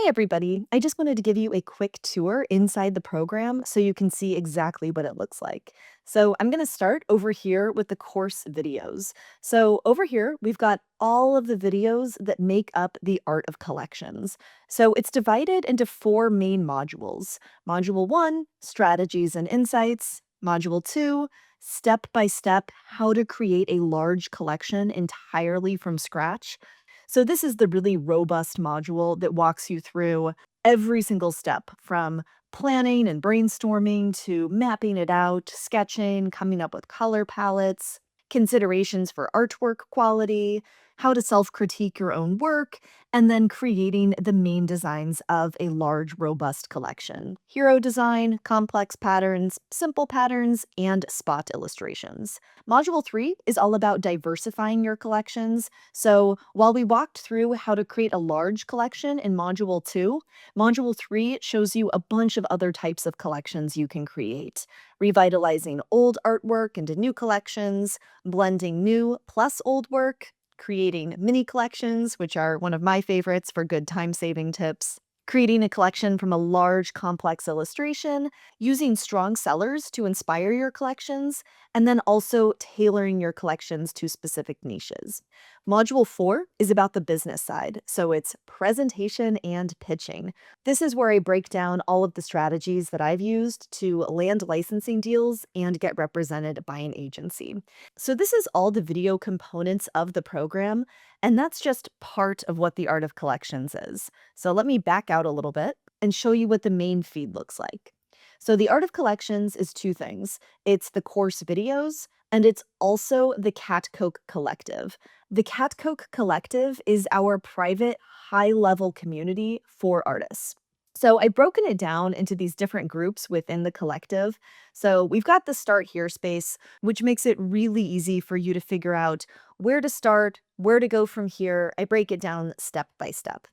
Hey everybody, I just wanted to give you a quick tour inside the program so you can see exactly what it looks like. So I'm going to start over here with the course videos. So over here, we've got all of the videos that make up the Art of Collections. So it's divided into four main modules. Module 1, Strategies and Insights. Module 2, Step by Step, How to Create a Large Collection Entirely from Scratch. So this is the really robust module that walks you through every single step from planning and brainstorming to mapping it out, sketching, coming up with color palettes, considerations for artwork quality, how to self-critique your own work, and then creating the main designs of a large, robust collection. Hero design, complex patterns, simple patterns, and spot illustrations. Module 3 is all about diversifying your collections. So while we walked through how to create a large collection in Module 2, Module 3 shows you a bunch of other types of collections you can create, revitalizing old artwork into new collections, blending new plus old work, creating mini collections, which are one of my favorites for good time-saving tips, creating a collection from a large, complex illustration, using strong sellers to inspire your collections, and then also tailoring your collections to specific niches. Module 4 is about the business side, so it's presentation and pitching. This is where I break down all of the strategies that I've used to land licensing deals and get represented by an agency. So this is all the video components of the program, and that's just part of what the Art of Collections is. So let me back out a little bit and show you what the main feed looks like. So the Art of Collections is two things. It's the course videos, and it's also the Cat Coke Collective. The Cat Coke Collective is our private, high-level community for artists. So I've broken it down into these different groups within the collective. So we've got the Start Here space, which makes it really easy for you to figure out where to start, where to go from here. I break it down step by step.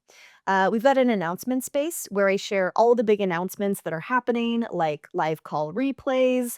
We've got an announcement space where I share all the big announcements that are happening, like live call replays,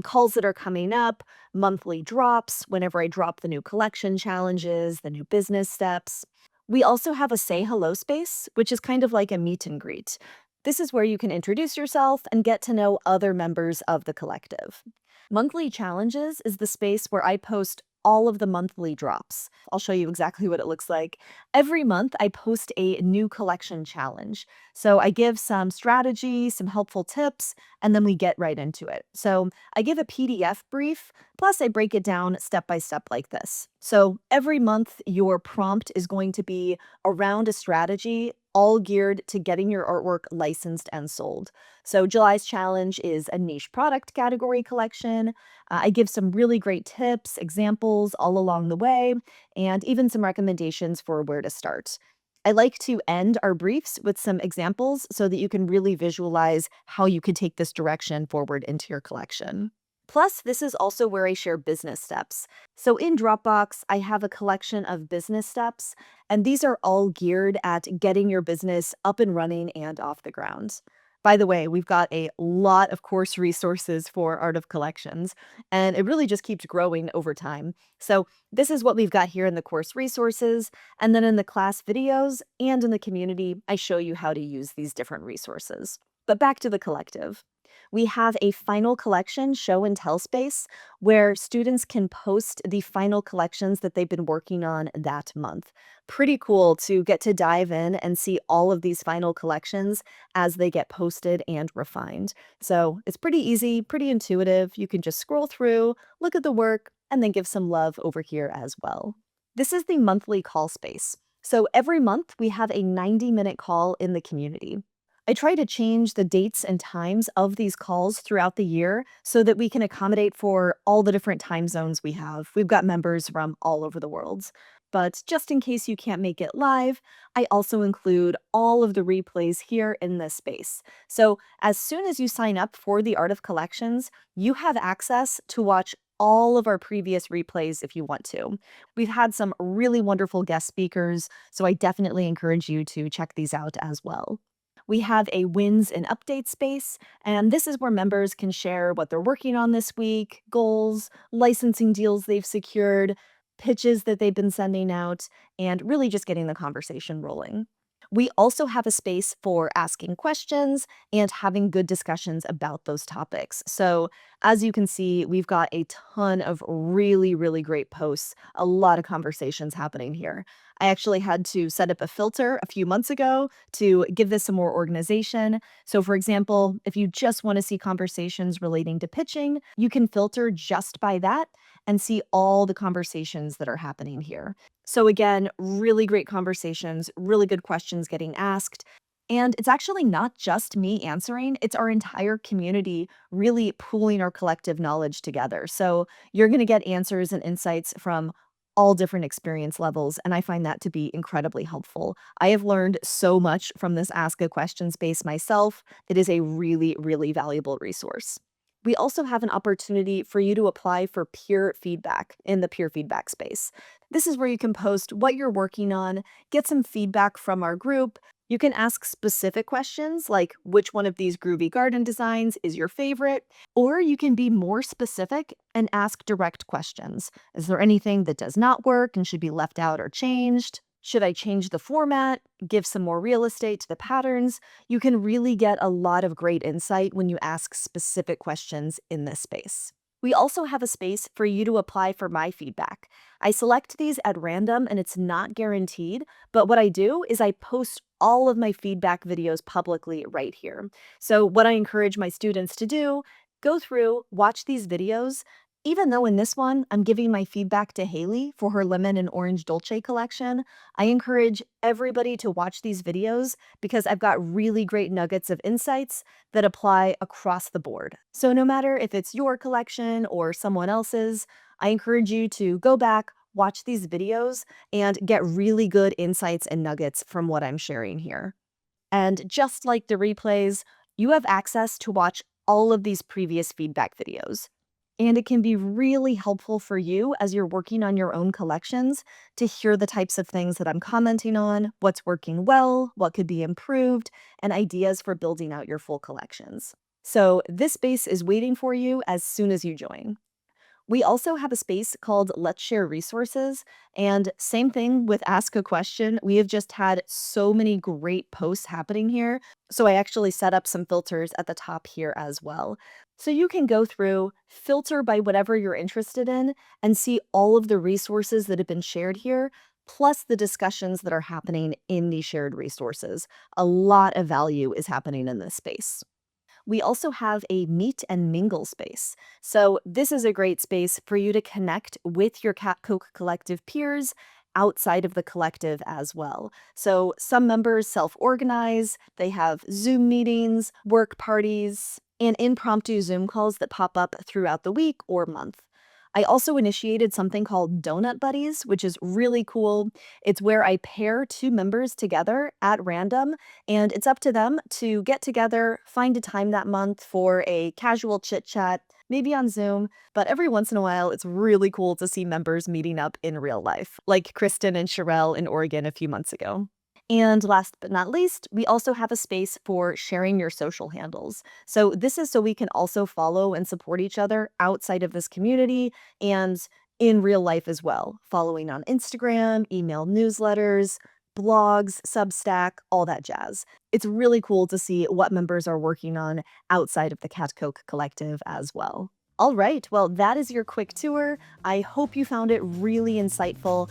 calls that are coming up, monthly drops, whenever I drop the new collection challenges, the new business steps. We also have a say hello space, which is kind of like a meet and greet. This is where you can introduce yourself and get to know other members of the collective. Monthly Challenges is the space where I post all of the monthly drops. I'll show you exactly what it looks like. Every month, I post a new collection challenge. So I give some strategy, some helpful tips, and then we get right into it. So I give a PDF brief, plus I break it down step by step like this. So every month, your prompt is going to be around a strategy, all geared to getting your artwork licensed and sold. So July's challenge is a niche product category collection. I give some really great tips, examples all along the way, and even some recommendations for where to start. I like to end our briefs with some examples so that you can really visualize how you could take this direction forward into your collection. Plus, this is also where I share business steps. So in Dropbox, I have a collection of business steps, and these are all geared at getting your business up and running and off the ground. By the way, we've got a lot of course resources for Art of Collections, and it really just keeps growing over time. So this is what we've got here in the course resources, and then in the class videos and in the community, I show you how to use these different resources. But back to the collective. We have a final collection show and tell space where students can post the final collections that they've been working on that month. Pretty cool to get to dive in and see all of these final collections as they get posted and refined. So it's pretty easy, pretty intuitive. You can just scroll through, look at the work, and then give some love over here as well. This is the monthly call space. So every month we have a 90-minute call in the community. I try to change the dates and times of these calls throughout the year so that we can accommodate for all the different time zones we have. We've got members from all over the world. But just in case you can't make it live, I also include all of the replays here in this space. So as soon as you sign up for the Art of Collections, you have access to watch all of our previous replays if you want to. We've had some really wonderful guest speakers, so I definitely encourage you to check these out as well. We have a wins and update space, and this is where members can share what they're working on this week, goals, licensing deals they've secured, pitches that they've been sending out, and really just getting the conversation rolling. We also have a space for asking questions and having good discussions about those topics. So, as you can see, we've got a ton of really, really great posts, a lot of conversations happening here. I actually had to set up a filter a few months ago to give this some more organization. So, for example, if you just want to see conversations relating to pitching, you can filter just by that and see all the conversations that are happening here. So, again, really great conversations, really good questions getting asked. And it's actually not just me answering, it's our entire community really pooling our collective knowledge together. So, you're going to get answers and insights from all different experience levels, and I find that to be incredibly helpful. I have learned so much from this Ask a Question space myself. It is a really, really valuable resource. We also have an opportunity for you to apply for peer feedback in the peer feedback space. This is where you can post what you're working on, get some feedback from our group. You can ask specific questions like which one of these groovy garden designs is your favorite, or you can be more specific and ask direct questions. Is there anything that does not work and should be left out or changed? Should I change the format? Give some more real estate to the patterns? You can really get a lot of great insight when you ask specific questions in this space. We also have a space for you to apply for my feedback. I select these at random and it's not guaranteed, but what I do is I post all of my feedback videos publicly right here. So, what I encourage my students to do, go through, watch these videos. Even though in this one, I'm giving my feedback to Haley for her lemon and orange dolce collection, I encourage everybody to watch these videos because I've got really great nuggets of insights that apply across the board. So, no matter if it's your collection or someone else's, I encourage you to go back, watch these videos, and get really good insights and nuggets from what I'm sharing here. And just like the replays, you have access to watch all of these previous feedback videos. And it can be really helpful for you as you're working on your own collections to hear the types of things that I'm commenting on, what's working well, what could be improved, and ideas for building out your full collections. So, this space is waiting for you as soon as you join. We also have a space called Let's Share Resources. And same thing with Ask a Question. We have just had so many great posts happening here. So I actually set up some filters at the top here as well. So you can go through, filter by whatever you're interested in, and see all of the resources that have been shared here, plus the discussions that are happening in these shared resources. A lot of value is happening in this space. We also have a meet and mingle space. So, this is a great space for you to connect with your Cat Coke Collective peers outside of the collective as well. So, some members self organize, they have Zoom meetings, work parties, and impromptu Zoom calls that pop up throughout the week or month. I also initiated something called Donut Buddies, which is really cool. It's where I pair two members together at random, and it's up to them to get together, find a time that month for a casual chit chat, maybe on Zoom. But every once in a while, it's really cool to see members meeting up in real life, like Kristen and Sherelle in Oregon a few months ago. And last but not least, we also have a space for sharing your social handles. So, this is so we can also follow and support each other outside of this community and in real life as well, following on Instagram, email newsletters, blogs, Substack, all that jazz. It's really cool to see what members are working on outside of the Cat Coke Collective as well. All right, well, that is your quick tour. I hope you found it really insightful.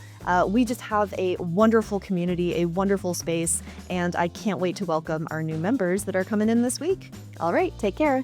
We just have a wonderful community, a wonderful space, and I can't wait to welcome our new members that are coming in this week. All right, take care.